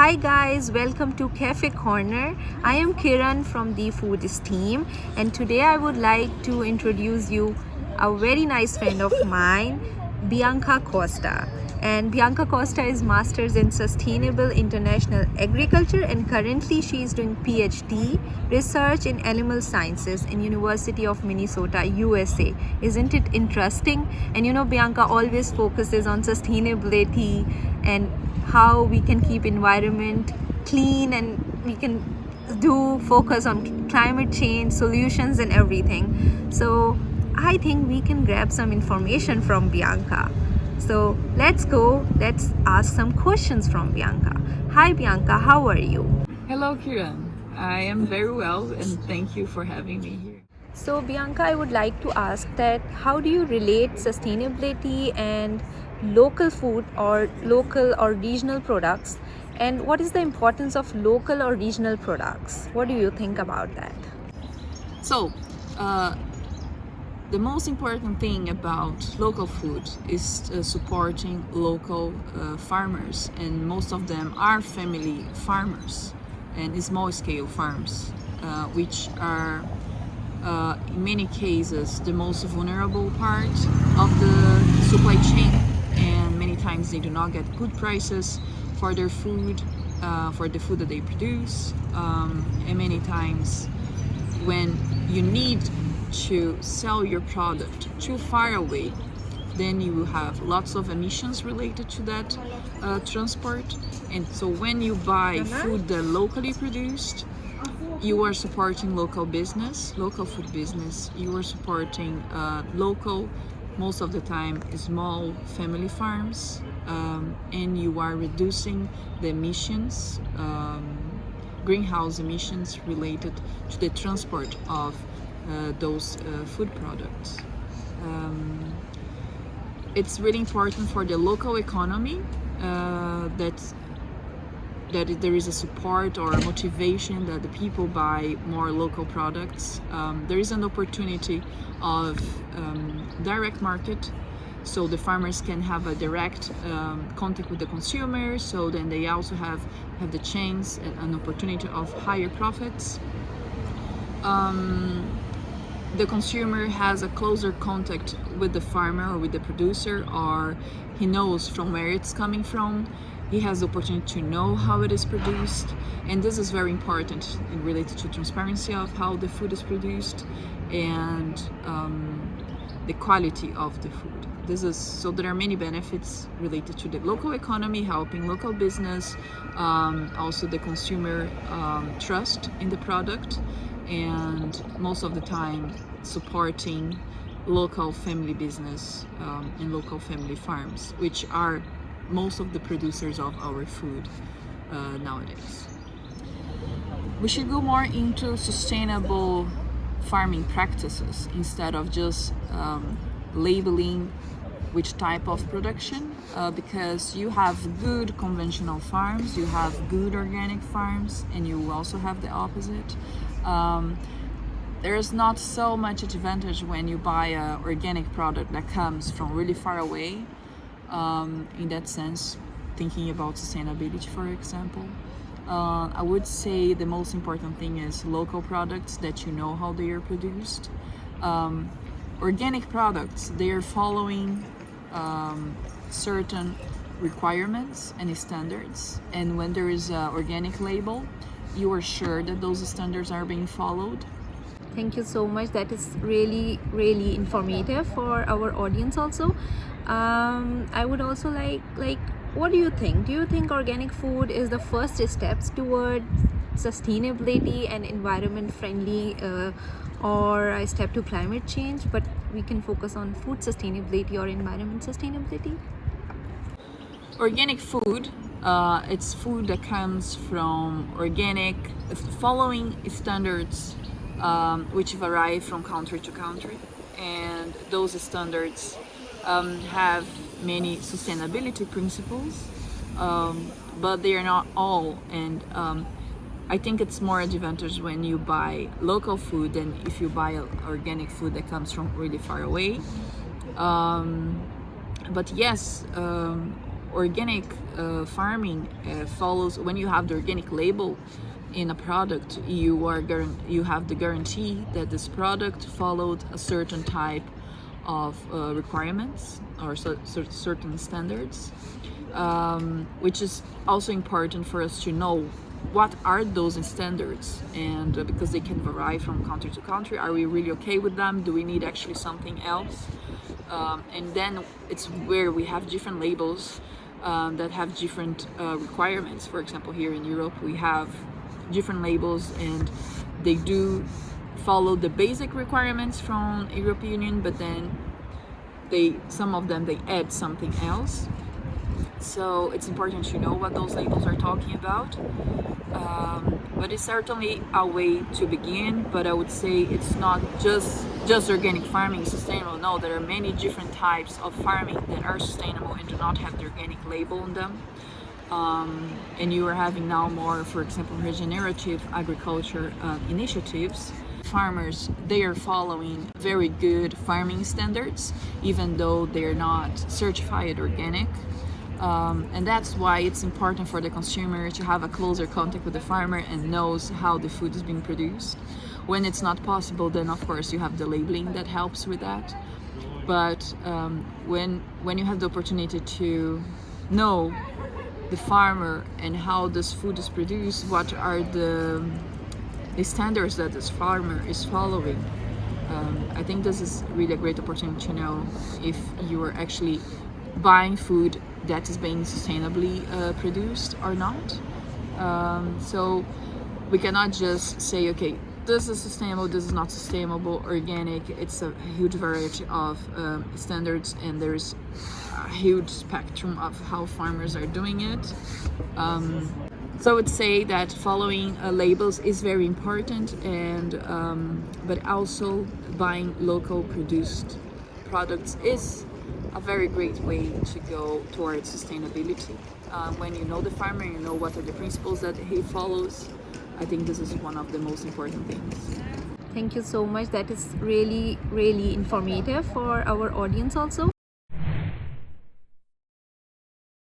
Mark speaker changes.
Speaker 1: Hi guys, welcome to Cafe Corner. I am Kiran from the FoodSTEAM, and today I would like to introduce you a very nice friend of mine, Bianca Costa. And Bianca Costa is Masters in Sustainable International Agriculture, and currently she is doing PhD research in animal sciences in University of Minnesota, USA. Isn't it interesting? And Bianca always focuses on sustainability and how we can keep environment clean, and we can do focus on climate change solutions and everything. So I think we can grab some information from Bianca. So let's ask some questions from Bianca. Hi Bianca, how are you?
Speaker 2: Hello, Kiran. I am very well, and thank you for having me here.
Speaker 1: So Bianca, I would like to ask that how do you relate sustainability and local food or local or regional products, and what is the importance of local or regional products? What do you think about that?
Speaker 2: So, the most important thing about local food is supporting local farmers, and most of them are family farmers and small scale farms, which are in many cases the most vulnerable part of the supply chain, and many times they do not get good prices for their food, for the food that they produce, and many times when you need to sell your product too far away, then you will have lots of emissions related to that transport. And so when you buy food that locally produced, you are supporting local business, local food business. You are supporting local, most of the time, small family farms, and you are reducing the emissions, greenhouse emissions related to the transport of those food products. It's really important for the local economy that there is a support or a motivation that the people buy more local products. There is an opportunity of direct market, so the farmers can have a direct contact with the consumer, so then they also have the chance and an opportunity of higher profits. The consumer has a closer contact with the farmer or with the producer, or he knows from where it's coming from. He has the opportunity to know how it is produced, and this is very important in related to transparency of how the food is produced and the quality of the food. So there are many benefits related to the local economy, helping local business, also the consumer trust in the product, and most of the time supporting local family business and local family farms, which are most of the producers of our food nowadays. We should go more into sustainable farming practices instead of just labeling which type of production, because you have good conventional farms, you have good organic farms, and you also have the opposite. There is not so much advantage when you buy an organic product that comes from really far away, in that sense, thinking about sustainability, for example. I would say the most important thing is local products that you know how they are produced. Organic products, they are following certain requirements and standards, and when there is an organic label, you are sure that those standards are being followed.
Speaker 1: Thank you so much. That is really, really informative for our audience also. I would also like, what do you think? Do you think organic food is the first steps toward sustainability and environment friendly, or a step to climate change, but we can focus on food sustainability or environment sustainability?
Speaker 2: Organic food, it's food that comes from organic, following standards which vary from country to country, and those standards have many sustainability principles, but they are not all, and I think it's more advantage when you buy local food than if you buy organic food that comes from really far away. But yes, organic farming follows, when you have the organic label in a product, you have the guarantee that this product followed a certain type of requirements or certain standards, which is also important for us to know what are those standards, and because they can vary from country to country. Are we really okay with them? Do we need actually something else? And then it's where we have different labels that have different requirements. For example, here in Europe we have different labels, and they do follow the basic requirements from European Union, but then some of them they add something else. So it's important to know what those labels are talking about. But it's certainly a way to begin. But I would say it's not just organic farming is sustainable. No, there are many different types of farming that are sustainable and do not have the organic label on them. And you are having now more, for example, regenerative agriculture initiatives. Farmers, they are following very good farming standards, even though they're not certified organic. And that's why it's important for the consumer to have a closer contact with the farmer and knows how the food is being produced. When it's not possible, then of course you have the labeling that helps with that. But when you have the opportunity to know the farmer and how this food is produced, what are the standards that this farmer is following, I think this is really a great opportunity to know if you are actually buying food that is being sustainably produced or not. So we cannot just say, okay, this is sustainable, this is not sustainable, organic. It's a huge variety of standards, and there's a huge spectrum of how farmers are doing it. So I would say that following labels is very important, and but also buying local produced products is a very great way to go towards sustainability. When you know the farmer, you know what are the principles that he follows. I think this is one of the most important things.
Speaker 1: Thank you so much. That is really, really informative for our audience also.